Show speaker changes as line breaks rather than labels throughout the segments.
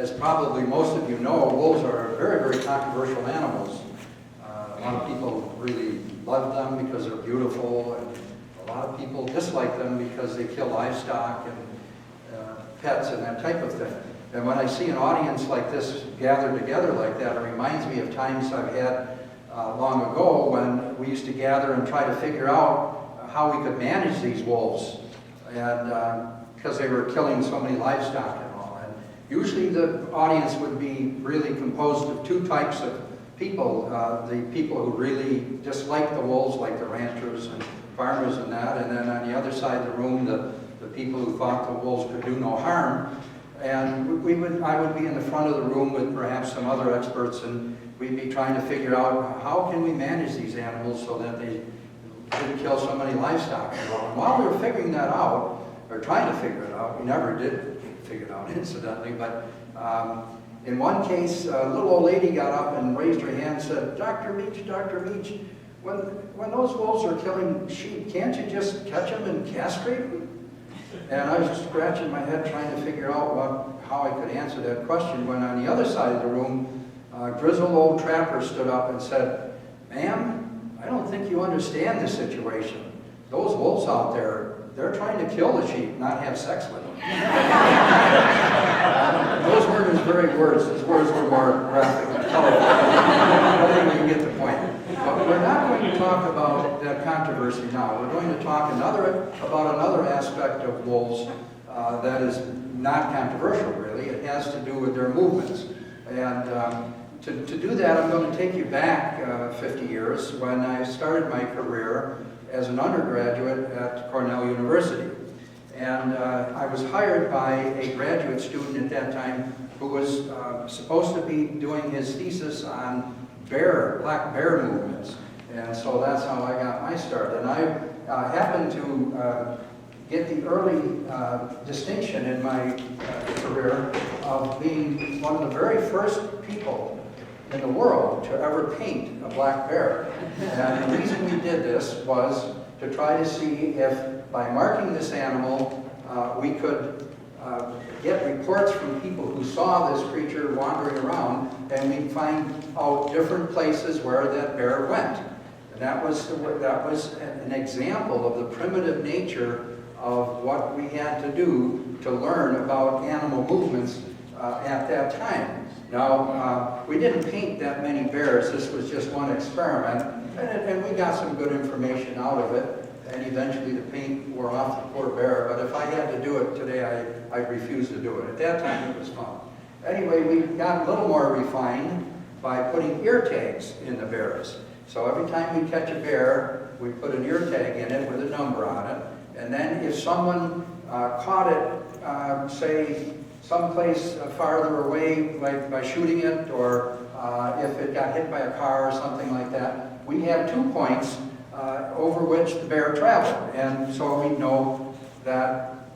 as probably most of you know, wolves are very, very controversial animals. A lot of people really love them because they're beautiful, and a lot of people dislike them because they kill livestock and pets and that type of thing. And when I see an audience like this gathered together like that, it reminds me of times I've had long ago when we used to gather and try to figure out how we could manage these wolves, and because they were killing so many livestock and all. And usually the audience would be really composed of two types of people, the people who really dislike the wolves, like the ranchers and farmers and that, and then on the other side of the room, the people who thought the wolves could do no harm. And I would be in the front of the room with perhaps some other experts, and we'd be trying to figure out how can we manage these animals so that they didn't kill so many livestock. And while we were figuring that out, or trying to figure it out, we never did figure it out, incidentally, but in one case, a little old lady got up and raised her hand and said, Dr. Meach, when those wolves are killing sheep, can't you just catch them and castrate them? And I was just scratching my head trying to figure out how I could answer that question, when on the other side of the room, a grizzled old trapper stood up and said, ma'am, I don't think you understand this situation. Those wolves out there, they're trying to kill the sheep, not have sex with them. Those weren't his very words. His words were more graphic and colorful. I think you get the point. But we're not going to talk about that controversy now. We're going to talk about another aspect of wolves that is not controversial, really. It has to do with their movements. And to do that, I'm going to take you back 50 years when I started my career as an undergraduate at Cornell University. And I was hired by a graduate student at that time who was supposed to be doing his thesis on black bear movements. And so that's how I got my start. And I happened to get the early distinction in my career of being one of the very first people in the world to ever paint a black bear. And the reason we did this was to try to see if, by marking this animal, we could get reports from people who saw this creature wandering around, and we'd find out different places where that bear went. And that was an example of the primitive nature of what we had to do to learn about animal movements at that time. Now, we didn't paint that many bears. This was just one experiment, and we got some good information out of it, and eventually the paint wore off the poor bear. But if I had to do it today, I'd refuse to do it. At that time, it was fun. Anyway, we got a little more refined by putting ear tags in the bears. So every time we catch a bear, we put an ear tag in it with a number on it, and then if someone caught it, say, someplace farther away, like by shooting it, or if it got hit by a car or something like that, we have 2 points over which the bear traveled. And so we know that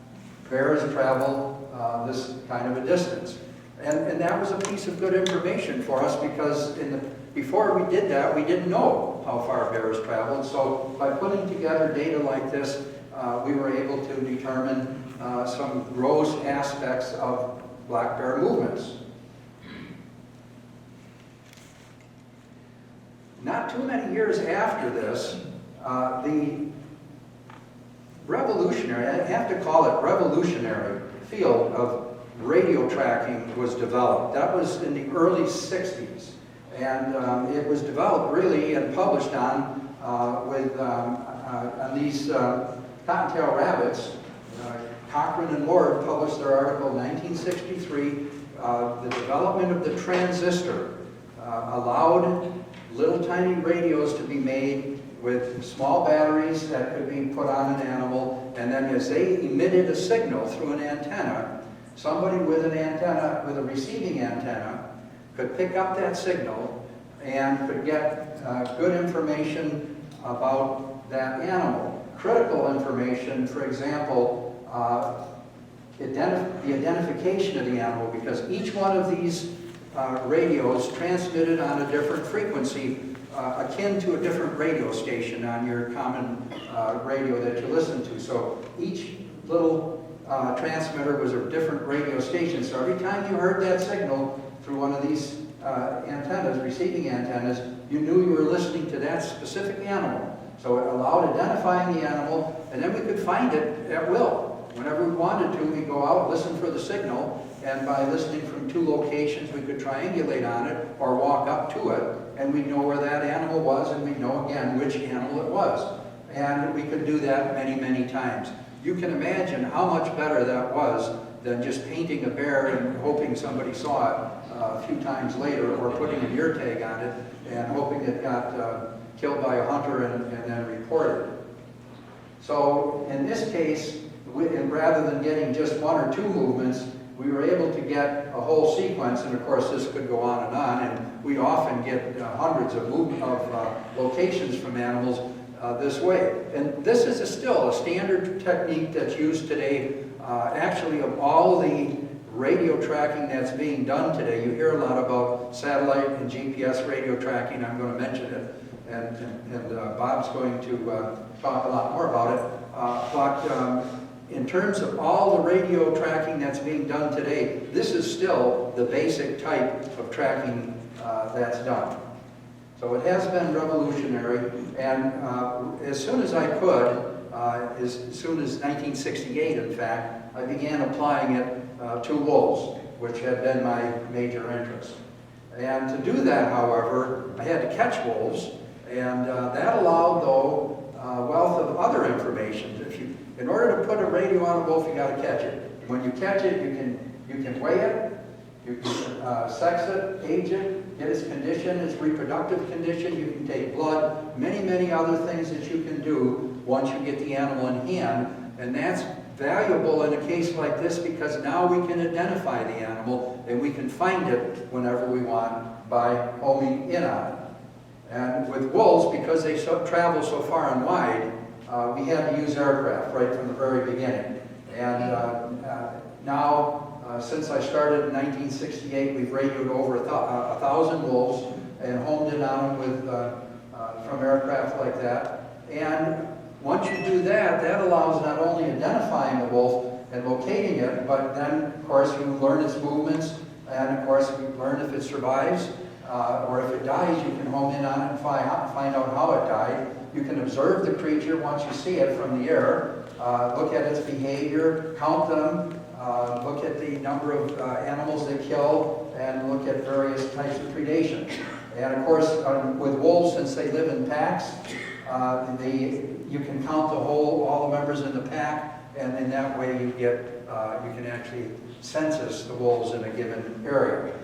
bears travel this kind of a distance. And that was a piece of good information for us, because before we did that, we didn't know how far bears traveled. So by putting together data like this, we were able to determine some gross aspects of black bear movements. Not too many years after this, the revolutionary, I have to call it revolutionary, field of radio tracking was developed. That was in the early 60s. And it was developed really and published on these cottontail rabbits. Cochrane and Lord published their article in 1963. The development of the transistor allowed little tiny radios to be made with small batteries that could be put on an animal, and then as they emitted a signal through an antenna, somebody with an antenna, with a receiving antenna, could pick up that signal and could get good information about that animal. Critical information, for example, the identification of the animal, because each one of these radios transmitted on a different frequency, akin to a different radio station on your common radio that you listen to. So each little transmitter was a different radio station. So every time you heard that signal through one of these antennas, receiving antennas, you knew you were listening to that specific animal. So it allowed identifying the animal, and then we could find it at will. Whenever we wanted to, we'd go out, listen for the signal, and by listening from 2 locations, we could triangulate on it or walk up to it, and we'd know where that animal was, and we'd know again which animal it was. And we could do that many, many times. You can imagine how much better that was than just painting a bear and hoping somebody saw it a few times later, or putting an ear tag on it and hoping it got killed by a hunter and then reported. So in this case, and rather than getting just 1 or 2 movements, we were able to get a whole sequence, and of course this could go on, and we often get hundreds of locations from animals this way. And this is still a standard technique that's used today. Actually, of all the radio tracking that's being done today, you hear a lot about satellite and GPS radio tracking. I'm going to mention it, and Bob's going to talk a lot more about it. But in terms of all the radio tracking that's being done today, this is still the basic type of tracking that's done. So it has been revolutionary, and as soon as I could, as soon as 1968 in fact, I began applying it to wolves, which had been my major interest. And to do that, however, I had to catch wolves, and that allowed, though, wealth of other information. In order to put a radio on a wolf, you got to catch it. When you catch it, you can weigh it, you can sex it, age it, get its condition, its reproductive condition. You can take blood, many other things that you can do once you get the animal in hand. And that's valuable in a case like this because now we can identify the animal and we can find it whenever we want by homing in on it. And with wolves, because they travel so far and wide, we had to use aircraft right from the very beginning. And now, since I started in 1968, we've radioed over 1,000 wolves and homed in on them with, from aircraft like that. And once you do that, that allows not only identifying the wolf and locating it, but then, of course, you learn its movements, and of course, you learn if it survives, or if it dies, you can home in on it and find out how it died. You can observe the creature once you see it from the air, look at its behavior, count them, look at the number of animals they kill, and look at various types of predation. And of course, with wolves, since they live in packs, you can count all the members in the pack, and in that way you can actually census the wolves in a given area.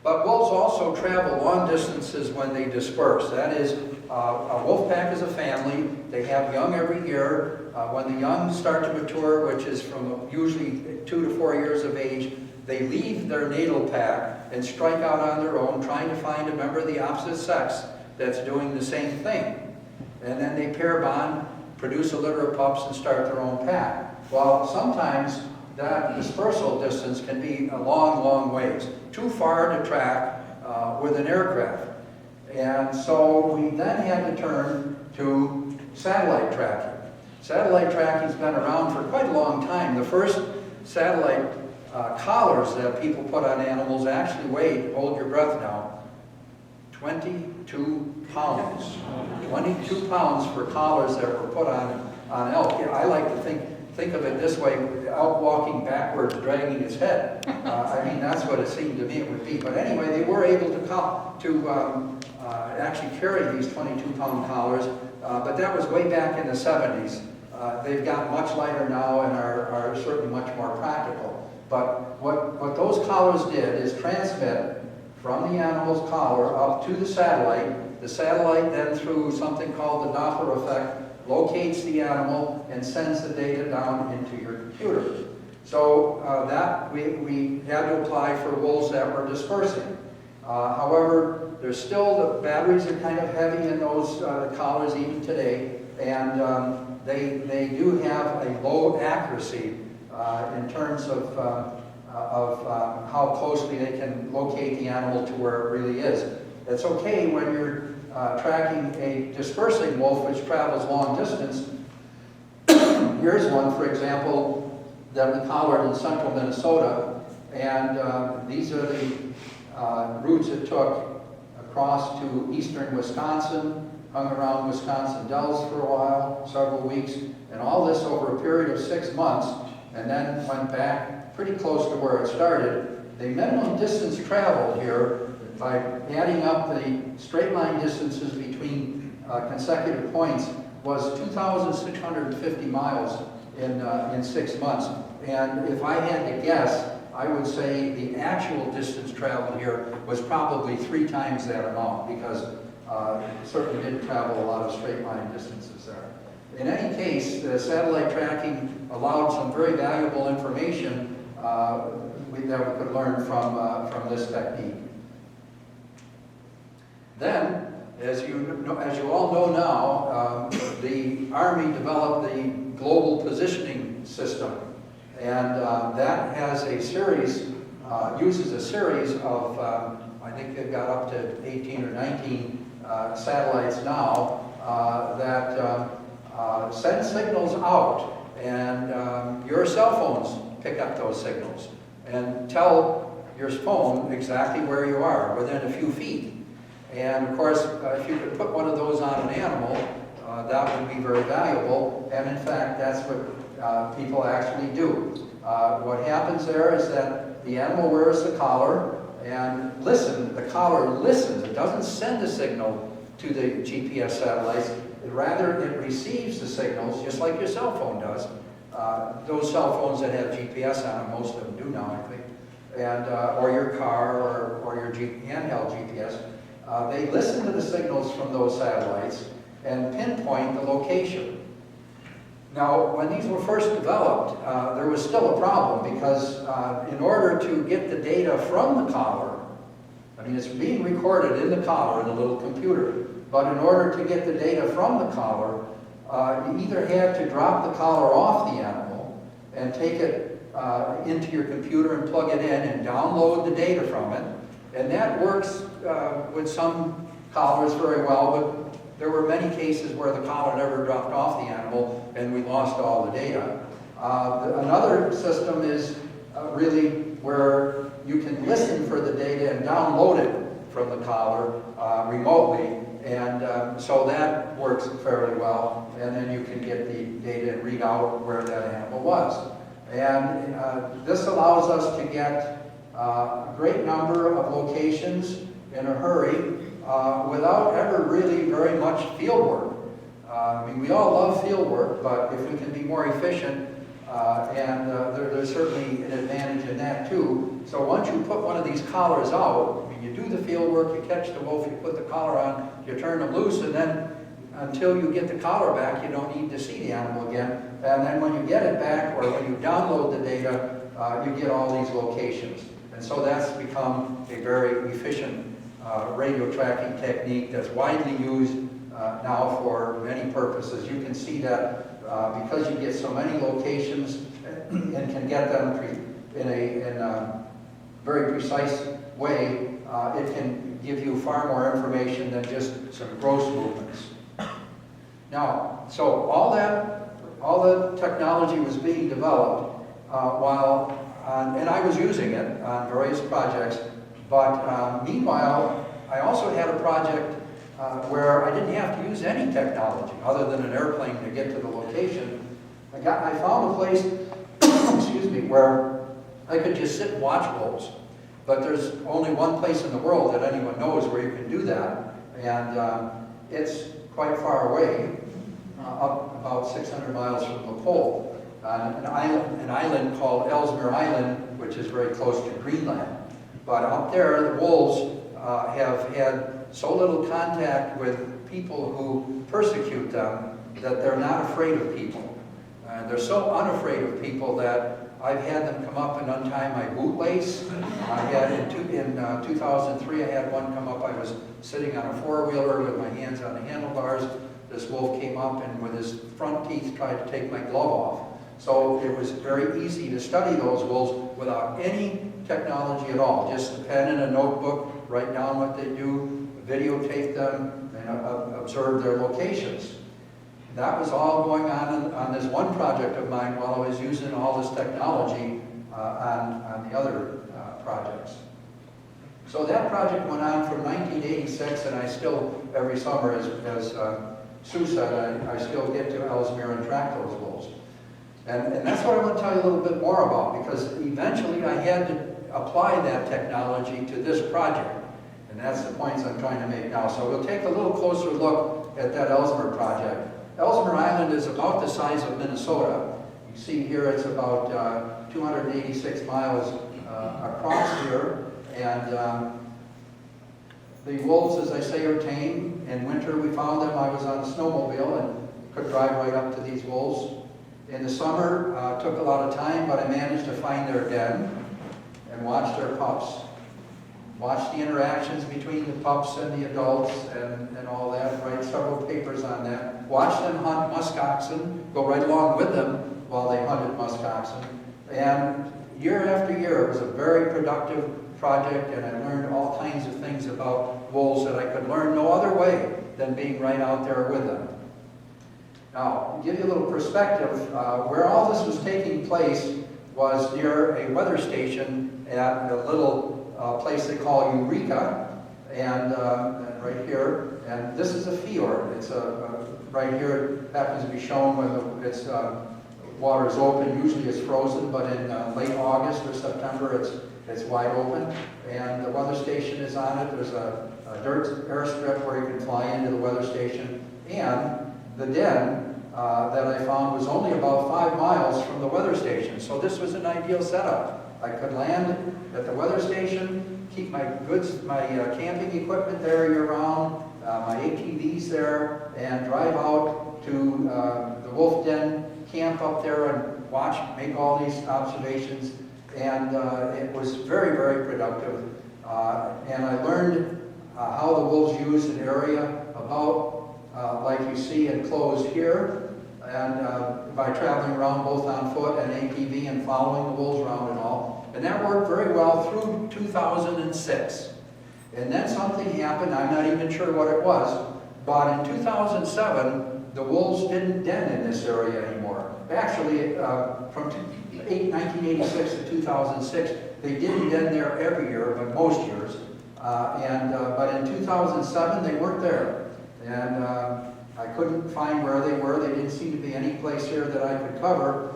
But wolves also travel long distances when they disperse. That is, a wolf pack is a family. They have young every year. When the young start to mature, which is from usually 2 to 4 years of age, they leave their natal pack and strike out on their own, trying to find a member of the opposite sex that's doing the same thing. And then they pair bond, produce a litter of pups, and start their own pack. Well, sometimes that dispersal distance can be a long ways, too far to track with an aircraft. And so we then had to turn to satellite tracking. Satellite tracking's been around for quite a long time. The first satellite collars that people put on animals actually weighed, hold your breath now, 22 pounds. 22 pounds for collars that were put on elk. I like to think of it this way, elk walking backwards, dragging its head. I mean, that's what it seemed to me it would be. But anyway, they were able to actually carry these 22-pound collars, but that was way back in the 70s. They've gotten much lighter now and are certainly much more practical. But what those collars did is transmit from the animal's collar up to the satellite. The satellite then, through something called the Doppler effect, locates the animal and sends the data down into your computer. So that we had to apply for wolves that were dispersing. However, there's still, the batteries are kind of heavy in those collars even today, and they do have a low accuracy in terms of how closely they can locate the animal to where it really is. It's okay when you're tracking a dispersing wolf which travels long distance Here's one, for example, that we collared in central Minnesota, and these are the routes it took across to eastern Wisconsin, hung around Wisconsin Dells for a while, several weeks, and all this over a period of 6 months, and then went back pretty close to where it started. The minimum distance traveled here, by adding up the straight line distances between consecutive points, was 2,650 miles in 6 months. And if I had to guess, I would say the actual distance traveled here was probably 3 times that amount, because it certainly didn't travel a lot of straight line distances there. In any case, the satellite tracking allowed some very valuable information that we could learn from this technique. Then, as you all know now, the Army developed the Global Positioning System, and that has a series, uses a series of, I think they've got up to 18 or 19 satellites now that send signals out, and your cell phones pick up those signals and tell your phone exactly where you are within a few feet. And of course, if you could put one of those on an animal, that would be very valuable. And in fact, that's what people actually do. What happens there is that the animal wears the collar and the collar listens. It doesn't send a signal to the GPS satellites. Rather, it receives the signals, just like your cell phone does. Those cell phones that have GPS on them, most of them do now, I think, and or your car or your handheld GPS. They listen to the signals from those satellites and pinpoint the location. Now, when these were first developed, there was still a problem, because in order to get the data from the collar, I mean, it's being recorded in the collar in a little computer, but in order to get the data from the collar, you either had to drop the collar off the animal and take it into your computer and plug it in and download the data from it. And that works with some collars very well, but there were many cases where the collar never dropped off the animal and we lost all the data. Another system is really where you can listen for the data and download it from the collar remotely, and so that works fairly well, and then you can get the data and read out where that animal was. And this allows us to get a great number of locations in a hurry without ever really very much field work. I mean, we all love field work, but if we can be more efficient, there's certainly an advantage in that too. So once you put one of these collars out, I mean, you do the field work, you catch the wolf, you put the collar on, you turn them loose, and then until you get the collar back, you don't need to see the animal again. And then when you get it back, or when you download the data, you get all these locations. And so that's become a very efficient radio tracking technique that's widely used now for many purposes. You can see that because you get so many locations and can get them in a very precise way, it can give you far more information than just some gross movements. Now, so all the technology was being developed and I was using it on various projects, but meanwhile, I also had a project where I didn't have to use any technology other than an airplane to get to the location. I found a place, excuse me, where I could just sit and watch wolves. But there's only one place in the world that anyone knows where you can do that, and it's quite far away, up about 600 miles from the pole, an island called Ellesmere Island, which is very close to Greenland. But up there, the wolves have had so little contact with people who persecute them that they're not afraid of people. They're so unafraid of people that I've had them come up and untie my bootlace. I had in 2003, I had one come up. I was sitting on a four-wheeler with my hands on the handlebars. This wolf came up and with his front teeth tried to take my glove off. So it was very easy to study those wolves without any technology at all. Just a pen and a notebook, write down what they do, videotape them, and observe their locations. that was all going on this one project of mine while I was using all this technology on the other projects. So that project went on from 1986, and I still, every summer, as Sue said, I still get to Ellesmere and track those wolves. And that's what I want to tell you a little bit more about, because eventually I had to apply that technology to this project. And that's the points I'm trying to make now. So we'll take a little closer look at that Ellesmere project. Ellesmere Island is about the size of Minnesota. You see here it's about 286 miles across here. And the wolves, as I say, are tame. In winter we found them. I was on a snowmobile and could drive right up to these wolves. In the summer, took a lot of time, but I managed to find their den and watch their pups. Watch the interactions between the pups and the adults and all that, write several papers on that. Watch them hunt muskoxen, go right along with them while they hunted muskoxen. And year after year, it was a very productive project, and I learned all kinds of things about wolves that I could learn no other way than being right out there with them. Now, to give you a little perspective, where all this was taking place was near a weather station at a little place they call Eureka, and right here, and this is a fjord. It's right here, it happens to be shown when its water is open. Usually it's frozen, but in late August or September it's wide open, and the weather station is on it. There's a dirt airstrip where you can fly into the weather station, and the den that I found was only about 5 miles from the weather station, so this was an ideal setup. I could land at the weather station, keep my goods, my camping equipment there year-round, my ATVs there, and drive out to the wolf den, camp up there and watch, make all these observations, and it was very, very productive. And I learned how the wolves use an area about like you see enclosed here, and by traveling around both on foot and ATV and following the wolves around and all. And that worked very well through 2006. And then something happened, I'm not even sure what it was, but in 2007, the wolves didn't den in this area anymore. Actually, from 1986 to 2006, they didn't den there every year, but most years. But in 2007, they weren't there. And I couldn't find where they were. They didn't seem to be any place here that I could cover.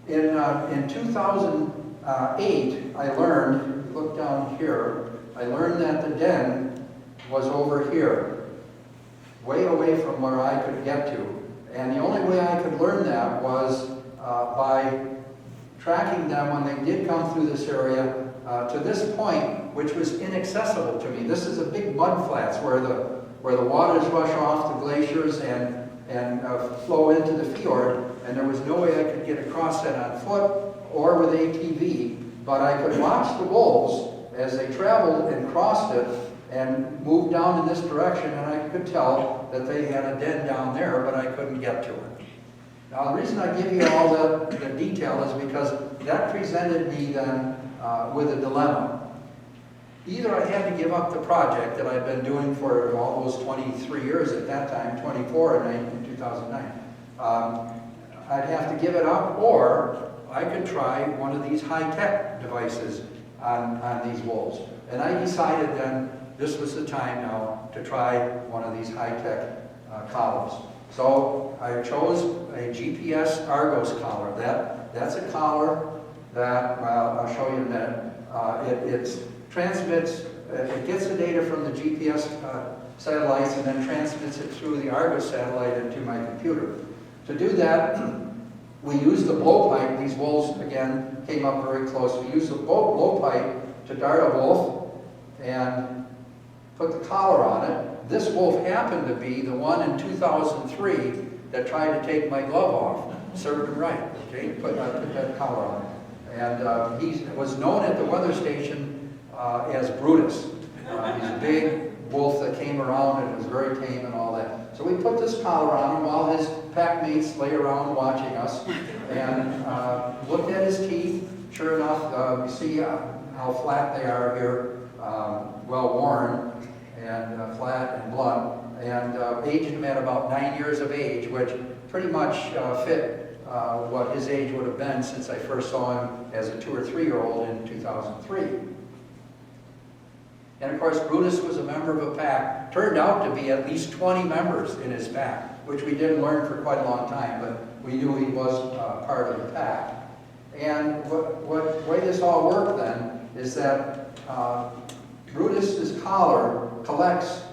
In 2008, I learned, look down here, I learned that the den was over here, way away from where I could get to. And the only way I could learn that was by tracking them when they did come through this area to this point, which was inaccessible to me. This is a big mud flats where the waters rush off the glaciers and flow into the fjord, and there was no way I could get across that on foot or with ATV, but I could watch the wolves as they traveled and crossed it and moved down in this direction, and I could tell that they had a den down there, but I couldn't get to it. Now, the reason I give you all the detail is because that presented me then with a dilemma. Either I had to give up the project that I'd been doing for almost 23 years at that time, 24 in 2009. I'd have to give it up, or I could try one of these high-tech devices on these wolves. And I decided then this was the time now to try one of these high-tech collars. So I chose a GPS Argos collar. That's a collar that, well, I'll show you in a minute. It transmits, it gets the data from the GPS satellites and then transmits it through the Argos satellite into my computer. To do that, we used the blowpipe. These wolves, again, came up very close. We used the blowpipe to dart a wolf and put the collar on it. This wolf happened to be the one in 2003 that tried to take my glove off. Served him right, okay? Put that collar on it. And he was known at the weather station as Brutus. He's a big wolf that came around and was very tame and all that. So we put this collar on him while his pack mates lay around watching us, and looked at his teeth. Sure enough, you see how flat they are here, well worn and flat and blunt. and aged him at about 9 years of age, which pretty much fit what his age would have been since I first saw him as a 2 or 3-year-old in 2003. And of course, Brutus was a member of a pack. Turned out to be at least 20 members in his pack, which we didn't learn for quite a long time, but we knew he was part of the pack. And what way this all worked then is that Brutus's collar collects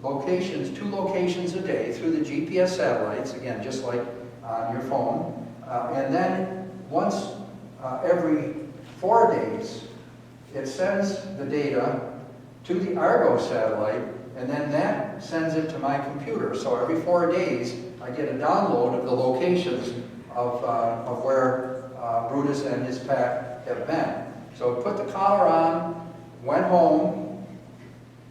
locations, 2 locations a day through the GPS satellites, again, just like on your phone. And then once every 4 days, it sends the data to the Argo satellite, and then that sends it to my computer. So every 4 days, I get a download of the locations of where Brutus and his pack have been. So put the collar on, went home,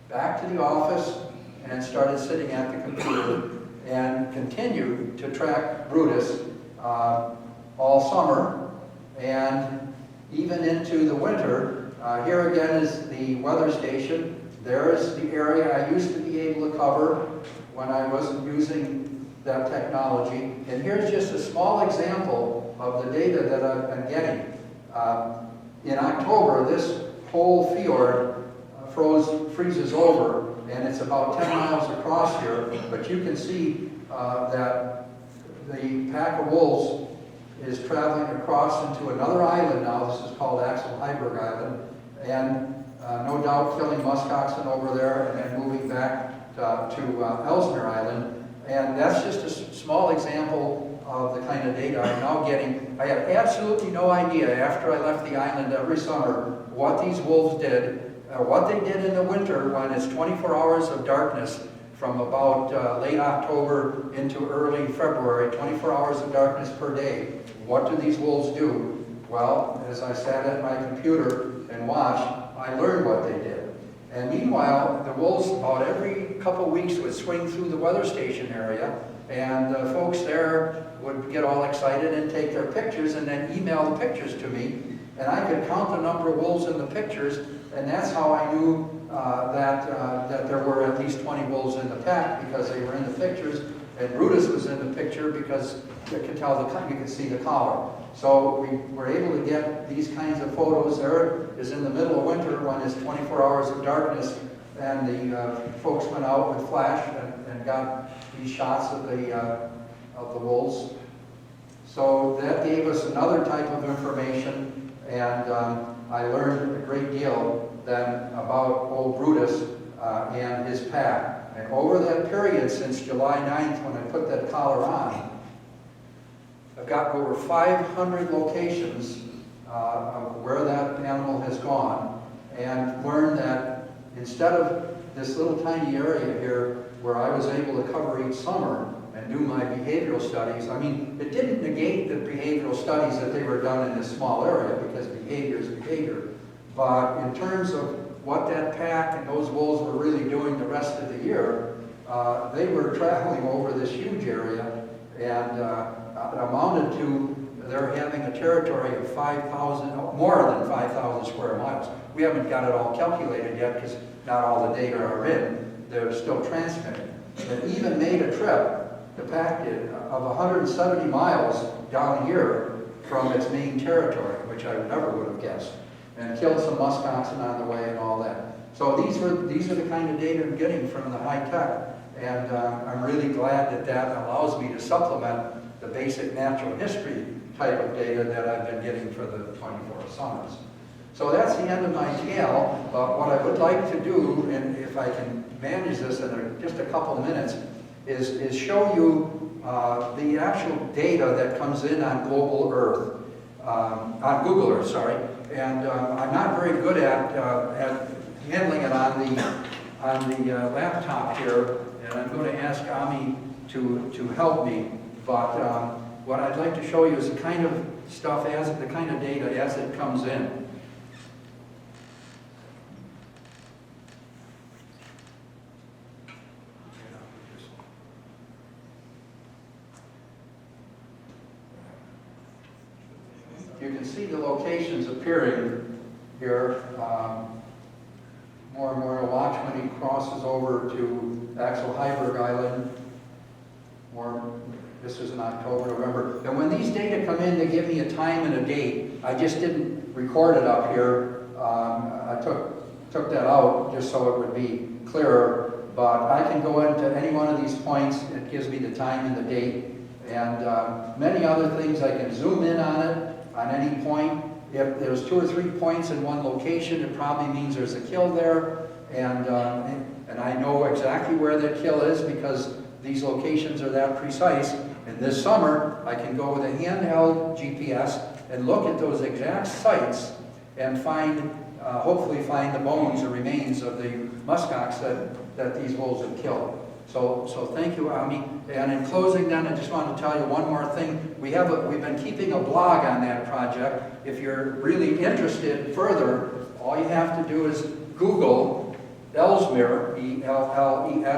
back to the office, and started sitting at the computer and continued to track Brutus all summer and even into the winter. Here again is the weather station. There is the area I used to be able to cover when I wasn't using that technology. And here's just a small example of the data that I've been getting. In October, this whole fjord freezes over, and it's about 10 miles across here, but you can see that the pack of wolves is traveling across into another island now. This is called Axel Heiberg Island, and no doubt killing muskoxen over there and then moving back to Ellesmere Island. And that's just a small example of the kind of data I'm now getting. I had absolutely no idea after I left the island every summer what these wolves did, what they did in the winter when it's 24 hours of darkness from about late October into early February, 24 hours of darkness per day. What do these wolves do? Well, as I sat at my computer and watched, I learned what they did. And meanwhile, the wolves about every couple of weeks would swing through the weather station area, and the folks there would get all excited and take their pictures and then email the pictures to me. And I could count the number of wolves in the pictures, and that's how I knew that there were at least 20 wolves in the pack, because they were in the pictures, and Brutus was in the picture because you could tell you could see the collar. So we were able to get these kinds of photos. There is in the middle of winter when it's 24 hours of darkness, and the folks went out with flash and got these shots of the wolves. So that gave us another type of information, and I learned a great deal then about old Brutus and his pack. And over that period since July 9th, when I put that collar on, I've got over 500 locations of where that animal has gone, and learned that instead of this little tiny area here where I was able to cover each summer and do my behavioral studies, I mean, it didn't negate the behavioral studies that they were done in this small area, because behavior is behavior. But in terms of what that pack and those wolves were really doing the rest of the year, they were traveling over this huge area, and it amounted to they're having a territory of 5,000, more than 5,000 square miles. We haven't got it all calculated yet because not all the data are in. They're still transmitting. It even made a trip, the pack did, of 170 miles down here from its main territory, which I never would have guessed, and killed some muskoxen on the way and all that. So these are the kind of data I'm getting from the high tech, and I'm really glad that that allows me to supplement the basic natural history type of data that I've been getting for the 24 summers. So that's the end of my tale. What I would like to do, and if I can manage this in just a couple minutes, is show you the actual data that comes in on Global Earth, on Google Earth, sorry. And I'm not very good at handling it on the laptop here, and I'm going to ask Ami to help me. But what I'd like to show you is the kind of stuff, the kind of data as it comes in. You can see the locations appearing here. More and more, watch when he crosses over to Axel Heiberg Island, or this is in October, November. And when these data come in, they give me a time and a date. I just didn't record it up here. I took that out just so it would be clearer. But I can go into any one of these points. It gives me the time and the date. And many other things. I can zoom in on it on any point. If there's 2 or 3 points in one location, it probably means there's a kill there. And I know exactly where that kill is because these locations are that precise. And this summer, I can go with a handheld GPS and look at those exact sites and find, hopefully find the bones or remains of the muskox that these wolves have killed. So thank you, Ami. And in closing then, I just want to tell you one more thing. We've been keeping a blog on that project. If you're really interested further, all you have to do is Google Ellesmere, E-L-L-E-S-M-E-R-E,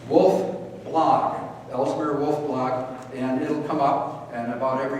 Wolf Blog, Ellesmere Wolf Blog, and it'll come up, and about every week